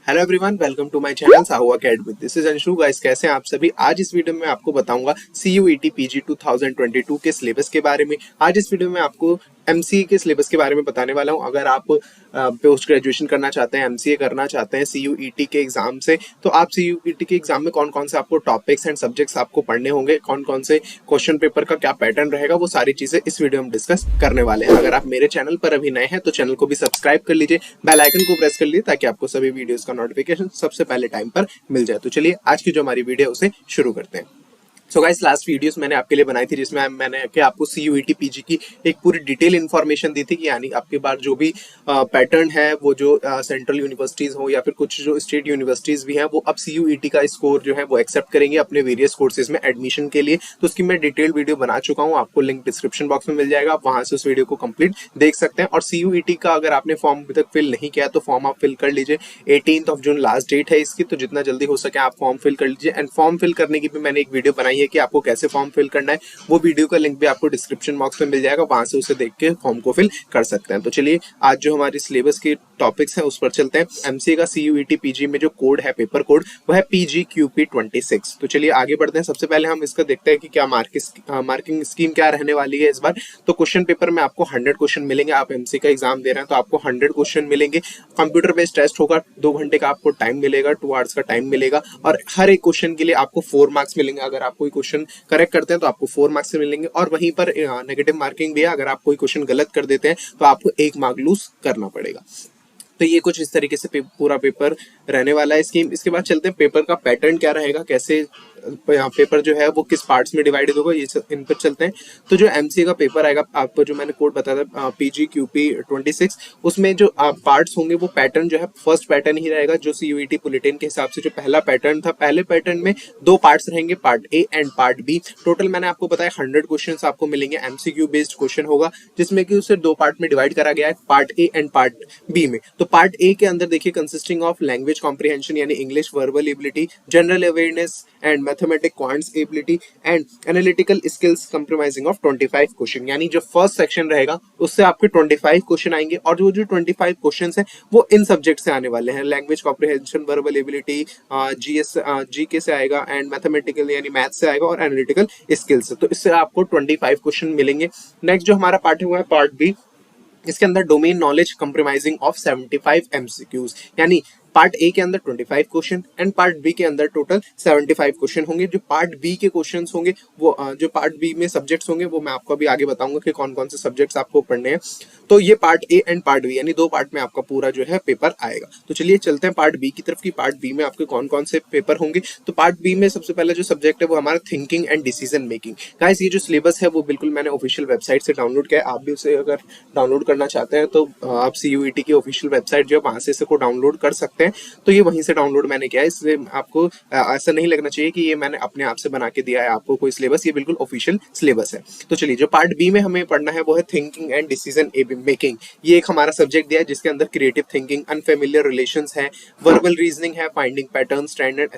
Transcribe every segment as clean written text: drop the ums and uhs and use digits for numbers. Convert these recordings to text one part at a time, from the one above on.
Hello everyone, welcome to my channel Sahu academy. This is Anshu. Guys, कैसे हैं आप सभी। आज इस वीडियो में आपको बताऊंगा CUET PG 2022 के सिलेबस के बारे में। आज इस वीडियो में आपको MCA के सिलेबस के बारे में बताने वाला हूं। अगर आप पोस्ट ग्रेजुएशन करना चाहते हैं, MCA करना चाहते हैं CUET के एग्जाम से, तो आप CUET के एग्जाम में कौन कौन से आपको टॉपिक्स एंड सब्जेक्ट्स आपको पढ़ने होंगे, कौन कौन से क्वेश्चन पेपर का क्या पैटर्न रहेगा, वो सारी चीजें इस वीडियो में डिस्कस करने वाले हैं। अगर आप मेरे चैनल पर अभी नए हैं तो चैनल को भी सब्सक्राइब कर लीजिए, बेल आइकन को प्रेस कर लीजिए ताकि आपको सभी वीडियोस का नोटिफिकेशन सबसे पहले टाइम पर मिल जाए। तो चलिए आज की जो हमारी वीडियो है उसे शुरू करते हैं। सो गाइस, लास्ट वीडियोस मैंने आपके लिए बनाई थी जिसमें मैंने कि आपको CUET PG की एक पूरी डिटेल इन्फॉर्मेशन दी थी कि यानी आपके पास जो भी पैटर्न है, वो जो सेंट्रल यूनिवर्सिटीज हो या फिर कुछ जो स्टेट यूनिवर्सिटीज भी हैं, वो अब CUET का स्कोर जो है वो एक्सेप्ट करेंगे अपने वेरियस कोर्सेज में एडमिशन के लिए। तो उसकी मैं डिटेल वीडियो बना चुका हूँ, आपको लिंक डिस्क्रिप्शन बॉक्स में मिल जाएगा, आप वहां से उस वीडियो को कंप्लीट देख सकते हैं। और CUET का अगर आपने फॉर्म अभी तक फिल नहीं किया तो फॉर्म आप फिल कर लीजिए। 18 जून लास्ट डेट है इसकी, तो जितना जल्दी हो सके आप फॉर्म फिल कर लीजिए। एंड फॉर्म फिल करने की भी मैंने एक वीडियो बनाई है कि आपको कैसे फॉर्म फिल करना है, वो वीडियो का लिंक भी आपको डिस्क्रिप्शन बॉक्स में मिल जाएगा, वहां से उसे देख के फॉर्म को फिल कर सकते हैं। तो चलिए आज जो हमारी सिलेबस के टॉपिक्स हैं उस पर चलते हैं। MCA का CUET PG में जो कोड है, पेपर कोड, वो है PGQP26। तो चलिए आगे बढ़ते हैं। सबसे पहले हम इसका देखते हैं कि क्या मार्किंग स्कीम क्या रहने वाली है इस बार। तो क्वेश्चन पेपर में आपको 100 क्वेश्चन मिलेंगे। आप MCA का एग्जाम दे रहे हैं तो आपको 100 क्वेश्चन मिलेंगे। कंप्यूटर बेस्ड टेस्ट होगा, 2 घंटे का आपको टाइम मिलेगा, 2 आवर्स का टाइम मिलेगा। और हर एक क्वेश्चन के लिए आपको 4 मार्क्स मिलेंगे। अगर आप कोई क्वेश्चन करेक्ट करते हैं तो आपको 4 मार्क्स से मिलेंगे। और वहीं पर नेगेटिव मार्किंग भी है, अगर आप कोई क्वेश्चन गलत कर देते हैं तो आपको 1 मार्क लूज करना पड़ेगा। तो ये कुछ इस तरीके से पूरा पेपर रहने वाला है स्कीम। इसके बाद चलते हैं पेपर का पैटर्न क्या रहेगा, कैसे पेपर जो है वो किस पार्ट्स में डिवाइडेड होगा, ये इन पर चलते हैं। तो जो MCA का पेपर आएगा, आपको जो मैंने कोड बताया था PGQP26, उसमें जो पार्ट्स होंगे वो पैटर्न जो है फर्स्ट पैटर्न ही रहेगा जो CUET बुलेटिन के हिसाब से जो पहला पैटर्न था। पहले पैटर्न में 2 पार्ट्स रहेंगे, part A and part B। Total मैंने आपको बताया 100 क्वेश्चन आपको मिलेंगे। MCQ बेस्ड क्वेश्चन होगा जिसमें कि उसे 2 पार्ट में डिवाइड करा गया है, part A and part B में। तो पार्ट A के अंदर देखिए कंसिस्टिंग ऑफ लैंग्वेज कॉम्प्रिहेंशन यानी English verbal ability, general awareness and mathematic quants ability and analytical skills compromising of 25 question. यानी जो फर्स्ट सेक्शन रहेगा उससे आपके 25 क्वेश्चन आएंगे। और जो 25 क्वेश्चन हैं वो इन सब्जेक्ट से आने वाले हैं। Language comprehension, verbal ability, GK से आएगा, एंड मैथमेटिकल यानी मैथ से आएगा, और एनालिटिकल स्किल्स से। तो इससे आपको 25 क्वेश्चन मिलेंगे। नेक्स्ट जो हमारा पार्ट है वो है पार्ट B। इसके अंदर domain knowledge compromising of 75 MCQs, यानी पार्ट A के अंदर 25 क्वेश्चन एंड पार्ट B के अंदर टोटल 75 क्वेश्चन होंगे। जो पार्ट B के क्वेश्चंस होंगे वो जो पार्ट B में सब्जेक्ट्स होंगे वो मैं आपको अभी आगे बताऊंगा कि कौन कौन से सब्जेक्ट्स आपको पढ़ने हैं। तो ये part A and part B यानी 2 पार्ट में आपका पूरा जो है पेपर आएगा। तो चलिए चलते हैं पार्ट B की तरफ कि पार्ट B में आपके कौन कौन से पेपर होंगे। तो पार्ट B में सबसे पहले जो सब्जेक्ट है वो हमारा thinking and decision making. Guys, ये जो सिलेबस है वो बिल्कुल मैंने ऑफिशियल वेबसाइट से डाउनलोड किया है। आप भी उसे अगर डाउनलोड करना चाहते हैं तो आप CUET की ऑफिशियल वेबसाइट जो है वहां से इसको डाउनलोड कर सकते हैं। तो ये वहीं से डाउनलोड मैंने किया है, इसलिए आपको ऐसा नहीं लगना चाहिए कि ये मैंने अपने आप से बना के दिया है आपको कोई सिलेबस। ये बिल्कुल ऑफिशियल सिलेबस है। तो चलिए, जो पार्ट B में हमें पढ़ना है वो है थिंकिंग एंड डिसीजन मेकिंग। ये एक हमारा सब्जेक्ट दिया है जिसके अंदर क्रिएटिव थिंकिंग, अनफेमिलियर रिलेशंस है, वर्बल रीजनिंग है, finding pattern, standard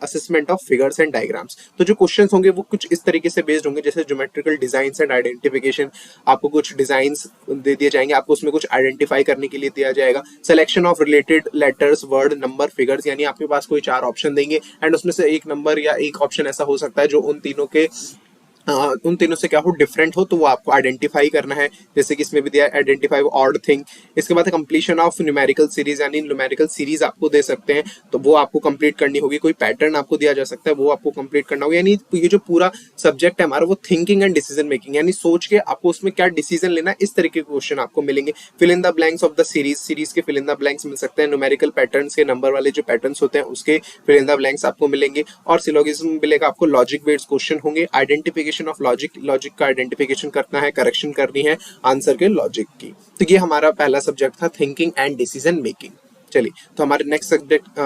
assessment of figures and diagrams. तो जो क्वेश्चंस होंगे वो कुछ इस तरीके से बेस्ड होंगे, जैसे ज्योमेट्रिकल डिजाइंस एंड आइडेंटिफिकेशन। आपको कुछ डिजाइंस दे दिए जाएंगे, आपको उसमें कुछ आइडेंटिफाई करने के लिए दिया जाएगा। Selection of related letters, word, number, figures, यानी आपके पास कोई 4 ऑप्शन देंगे एंड उसमें से एक नंबर या एक ऑप्शन ऐसा हो सकता है जो उन तीनों से क्या हो, डिफरेंट हो, तो वो आपको आइडेंटिफाई करना है। जैसे कि इसमें भी दिया है आइडेंटिफाई ऑड थिंग। इसके बाद कंप्लीशन ऑफ न्यूमेरिकल सीरीज, यानी न्यूमेरिकल सीरीज आपको दे सकते हैं तो वो आपको कंप्लीट करनी होगी। कोई पैटर्न आपको दिया जा सकता है वो आपको कंप्लीट करना होगा। यानी ये जो पूरा सब्जेक्ट है हमारा वो थिंकिंग एंड डिसीजन मेकिंग, यानी सोच के आपको उसमें क्या डिसीजन लेना है, इस तरीके के क्वेश्चन आपको मिलेंगे। Fill in the blanks of the series के फिल इन द ब्लैंक्स मिल सकते हैं। न्यूमेरिकल पैटर्न्स के नंबर वाले जो पैटर्न्स होते हैं उसके फिल इन द ब्लैंक्स आपको मिलेंगे। और सिलोगिज्म मिलेगा आपको। लॉजिक बेस्ड क्वेश्चन होंगे, आइडेंटिफिकेशन ऑफ लॉजिक का आइडेंटिफिकेशन करना है, करेक्शन करनी है आंसर के लॉजिक की। तो ये हमारा पहला सब्जेक्ट था, थिंकिंग एंड डिसीजन मेकिंग। चलिए, तो हमारे नेक्स्ट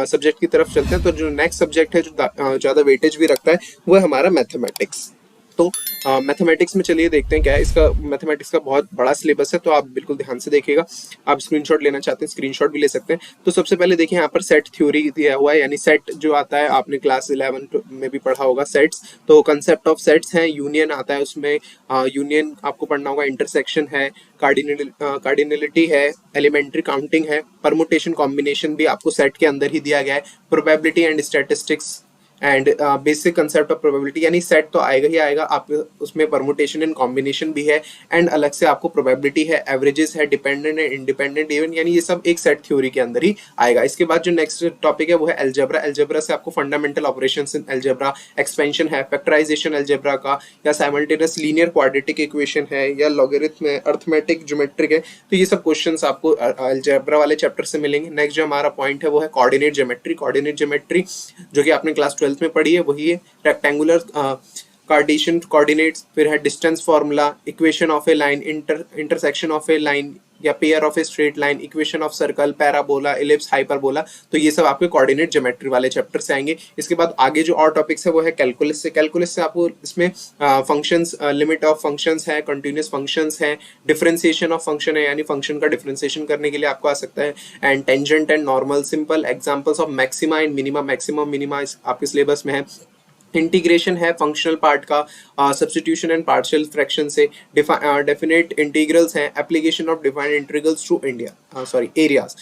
सब्जेक्ट की तरफ चलते हैं। तो जो नेक्स्ट सब्जेक्ट है जो ज्यादा वेटेज भी रखता है वो है हमारा मैथमेटिक्स। तो मैथमेटिक्स में चलिए देखते हैं क्या है इसका। मैथमेटिक्स का बहुत बड़ा सिलेबस है, तो आप बिल्कुल ध्यान से देखिएगा। आप स्क्रीनशॉट लेना चाहते हैं स्क्रीनशॉट भी ले सकते हैं। तो सबसे पहले देखिए यहाँ पर सेट थ्योरी दिया हुआ है, यानी सेट जो आता है आपने क्लास 11 में भी पढ़ा होगा सेट्स। तो कंसेप्ट ऑफ सेट्स हैं, यूनियन आता है उसमें, यूनियन आपको पढ़ना होगा, इंटरसेक्शन है, कार्डिनलिटी है, एलिमेंट्री काउंटिंग है, परमुटेशन कॉम्बिनेशन भी आपको सेट के अंदर ही दिया गया है, probability and statistics and basic concept of probability, यानी सेट तो आएगा ही आएगा, आप उसमें परमुटेशन एंड कॉम्बिनेशन भी है, एंड अलग से आपको प्रोबेबिलिटी है, एवरेजेस है, डिपेंडेंट एंड इंडिपेंडेंट इवन, यानी ये सब एक सेट थ्योरी के अंदर ही आएगा। इसके बाद जो नेक्स्ट टॉपिक है वो है अलजेब्रा। अलजेब्रा से आपको fundamental operations in algebra, expansion है, फैक्टराइजेशन अलजेब्रा का, या साइमल्टेनियस लीनियर क्वाड्रेटिक इक्वेशन है, या लॉगरिथम है, अर्थमेटिक ज्योमेट्रिक है। तो ये सब क्वेश्चंस आपको अलजेब्रा वाले चैप्टर से मिलेंगे। नेक्स्ट जो हमारा पॉइंट है वो है कोऑर्डिनेट ज्योमेट्री। कोऑर्डिनेट ज्योमेट्री जो कि आपने क्लास 12 में पढ़ी है वही है, रेक्टेंगुलर कार्टेशियन कोऑर्डिनेट्स, फिर है distance formula, equation of a line, intersection of a line या pair of a straight line, equation of circle, parabola, ellipse, hyperbola. तो ये सब आपके कोऑर्डिनेट ज्योमेट्री वाले चैप्टर से आएंगे। इसके बाद आगे जो और टॉपिक्स है वो है कैलकुलस से। कैलकुलस से आपको इसमें फंक्शंस, लिमिट ऑफ फंक्शंस है, कंटिन्यूअस फंक्शंस है, डिफरेंशिएशन ऑफ फंक्शन है, यानी फंक्शन का डिफरेंशिएशन करने के लिए आपको आ सकता है, and tangent and normal, simple examples of maxima and minima. Maximum minima आपके सिलेबस में है। इंटीग्रेशन है फंक्शनल पार्ट का, सब्स्टिट्यूशन एंड पार्शियल फ्रैक्शन से, डेफिनेट इंटीग्रल्स हैं, application of defined integrals to areas.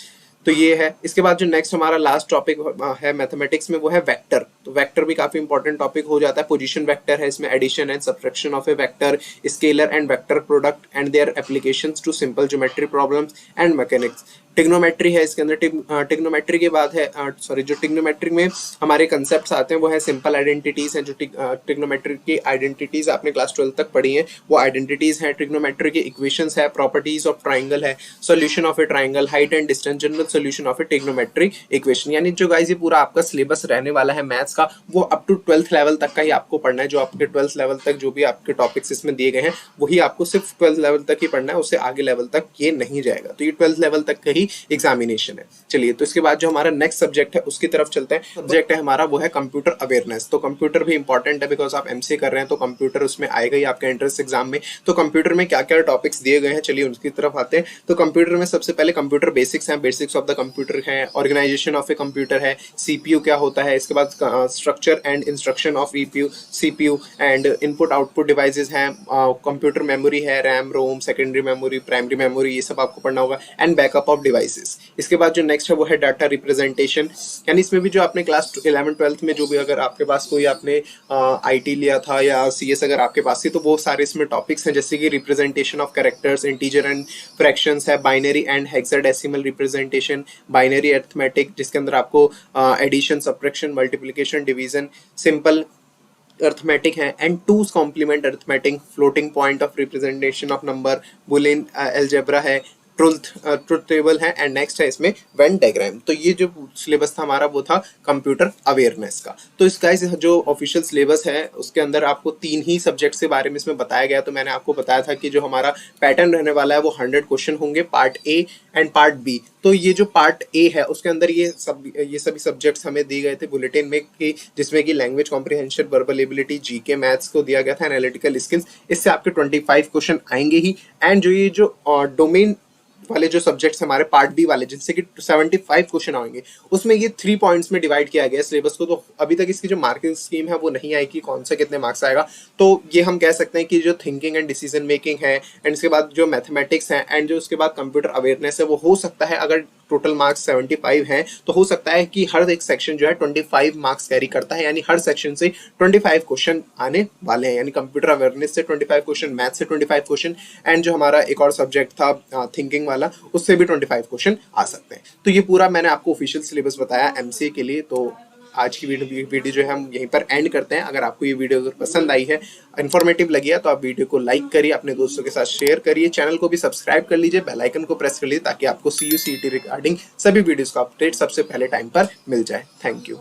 तो ये है। इसके बाद जो नेक्स्ट हमारा लास्ट टॉपिक है मैथमेटिक्स में वो है वेक्टर। तो वेक्टर भी काफी इंपॉर्टेंट टॉपिक हो जाता है। पोजीशन वेक्टर है, इसमें addition and subtraction of a vector, scalar and vector product and their applications to simple geometry problems and mechanics. Trigonometry है इसके अंदर। टिग्नोमेट्री के बाद है जो टिग्नोमेट्री में हमारे कंसेप्ट्स आते हैं वो है सिंपल आइडेंटिटीज हैं। जो टिग्नोमेट्री की आइडेंटिटीज आपने क्लास 12 तक पढ़ी हैं वो आइडेंटिटीज हैं। ट्रिग्नोमेट्री की इक्वेशंस है, प्रॉपर्टीज ऑफ ट्राइंगल है, solution of A triangle, height and distance, general solution of A trigonometric equation. यानी जो गाइस ये पूरा आपका सिलेबस रहने वाला है मैथ्स का वो अप टू 12th लेवल तक का ही आपको पढ़ना है। जो आपके 12th लेवल तक जो भी आपके टॉपिक्स इसमें दिए गए हैं वही आपको सिर्फ 12th लेवल तक ही पढ़ना है, उससे आगे लेवल तक ये नहीं जाएगा। तो ये 12th लेवल तक का ही एग्जामिनेशन है। चलिए, तो इसके बाद जो हमारा नेक्स्ट सब्जेक्ट है उसकी तरफ चलते हैं। सब्जेक्ट है हमारा वो है कंप्यूटर अवेयरनेस। तो कंप्यूटर भी इंपॉर्टेंट है बिकॉज आप एमसीए कर रहे हैं तो कंप्यूटर उसमें आएगा ही आपके एंट्रेंस एग्जाम में। तो कंप्यूटर में क्या क्या टॉपिक्स दिए गए हैं चलिए उनकी तरफ आते हैं। तो कंप्यूटर में सबसे पहले कंप्यूटर बेसिक्स हैं, बेसिक्स ऑफ द कंप्यूटर है, ऑर्गेनाइजेशन ऑफ ए कंप्यूटर है, सीपीयू क्या होता है, इसके बाद structure and instruction of CPU and input output devices हैं, कंप्यूटर मेमोरी है, रैम, रोम, सेकेंडरी मेमोरी, प्राइमरी मेमोरी, ये सब आपको पढ़ना होगा, एंड बैकअप ऑफ डिवाइसेस। इसके बाद जो नेक्स्ट है वो है डाटा रिप्रेजेंटेशन। यानी इसमें भी जो आपने क्लास 11-12 में जो भी अगर आपके पास कोई आपने आईटी लिया था या सीएस अगर आपके पास थी तो वो सारे इसमें टॉपिक्स हैं, जैसे कि representation of characters, integer and fractions है, binary and hexadecimal representation, binary arithmetic जिसके अंदर आपको addition, subtraction, multiplication, division, simple arithmetic है, and two's complement arithmetic, floating point of representation of number, Boolean algebra है, truth table है, and next है इसमें Venn diagram. तो ये जो सिलेबस था हमारा वो था कंप्यूटर अवेयरनेस का। तो इसका जो ऑफिशियल सिलेबस है उसके अंदर आपको 3 ही सब्जेक्ट्स के बारे में इसमें बताया गया। तो मैंने आपको बताया था कि जो हमारा पैटर्न रहने वाला है वो 100 क्वेश्चन होंगे, part A and part B. तो ये जो पार्ट ए है उसके अंदर ये सभी सब्जेक्ट्स हमें दिए गए थे बुलेटिन में, कि जिसमें कि language comprehension, verbal ability, GK, maths को दिया गया था, एनालिटिकल स्किल्स। इससे आपके 25 क्वेश्चन आएंगे ही। एंड जो ये जो डोमेन वाले जो सब्जेक्ट्स हमारे पार्ट बी वाले जिनसे कि 75 क्वेश्चन आएंगे उसमें ये 3 पॉइंट्स में डिवाइड किया गया सिलेबस को। तो अभी तक इसकी जो मार्किंग स्कीम है वो नहीं आई कि कौन सा कितने मार्क्स आएगा। तो ये हम कह सकते हैं कि जो थिंकिंग एंड डिसीजन मेकिंग है, एंड इसके बाद जो मैथमेटिक्स है, एंड जो उसके बाद कंप्यूटर अवेयरनेस है, वो हो सकता है अगर टोटल मार्क्स 75 हैं तो हो सकता है कि हर एक सेक्शन जो है 25 मार्क्स कैरी करता है, यानी हर सेक्शन से 25 क्वेश्चन आने वाले हैं। यानी कंप्यूटर अवेयरनेस से 25 क्वेश्चन, मैथ से 25 क्वेश्शन, एंड जो हमारा एक और सब्जेक्ट था थिंकिंग वाला उससे भी 25 क्वेश्चन आ सकते हैं। तो ये पूरा मैंने आपको ऑफिशियल सिलेबस बताया एमसीए के लिए। तो आज की वीडियो जो है हम यहीं पर एंड करते हैं। अगर आपको ये वीडियो अगर पसंद आई है, इन्फॉर्मेटिव लगी है, तो आप वीडियो को लाइक करिए, अपने दोस्तों के साथ शेयर करिए, चैनल को भी सब्सक्राइब कर लीजिए, बेल आइकन को प्रेस कर लीजिए ताकि आपको CU CET रिगार्डिंग सभी वीडियोस का अपडेट सबसे पहले टाइम पर मिल जाए। Thank you.